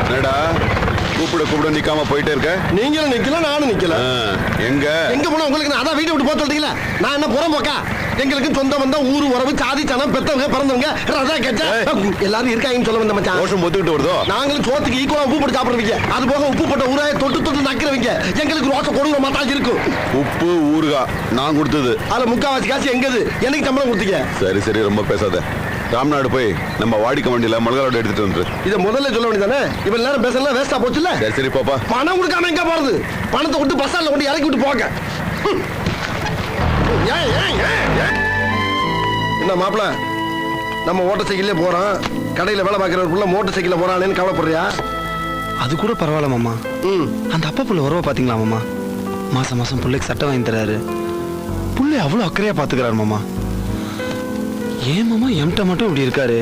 என்னடா கூப்பிட நிக்காம போயிட்டே இருக்க? நீங்களும் நிக்கல, நானும் நிக்கல. எங்க போனா உங்களுக்கு அதான் வீட்டை விட்டு போக சொல்றீங்களா? நான் என்ன புறம் போக்கா? எங்களுக்கு சொந்த வந்தா ஊரு உறவு சாதி சனம் பெத்தவங்க பிறந்தவங்க எல்லாரும் இருக்காங்கன்னு சொல்ல வந்த மச்சான். கோஷம் ஒத்துக்கிட்டு வருதோ? நாங்களும் சோத்துக்கு ஈக்குவலா உப்பு போட்டு சாப்பிடுவீங்க. அது போக உப்பு போட்ட ஊராய தொட்டு நக்கிறவங்க. எங்களுக்கு ரோச கொடுக்குற மாட்டாங்க இருக்கும். உப்பு ஊறுகா நான் கொடுத்தது. அதுல முக்காவாசி காசு எங்கது? எனக்கு சம்பளம் கொடுத்தீங்க. சரி ரொம்ப பேசாத. ராம்நாடு போய் நம்ம வாடிக்க வண்டியில மிளகாரோட எடுத்துட்டு வந்து. இதை முதல்ல சொல்ல வேண்டியதானே? இவ்வளவு நேரம் பேசலாம் வேஸ்டா போச்சுல்ல? சரி பாப்பா. பணம் கொடுக்காம எங்க போறது? பணத்தை விட்டு பஸ் ஸ்டாண்ட்ல கொண்டு இறக்கி விட்டு போங்க. என்ன மாப்பிள, நம்ம ஓட்டர் சைக்கிள்ல போறோம். கடையில வேலை பார்க்கிற ஒரு புள்ள மோட்டர் சைக்கிள்ல போறானேன்னு கவலைப்படுறியா? அது கூட பரவாயில்ல மாமா. அந்த அப்பா புள்ள உறவை பாத்தீங்களா மாமா? மாசம் பிள்ளைக்கு சட்டை வாங்கி தராரு. புள்ளை அவ்வளவு அக்கறையா பாத்துக்கிறாரு மாமா. ஏன் மாமா எம்கிட்ட மட்டும் இப்படி இருக்காரு?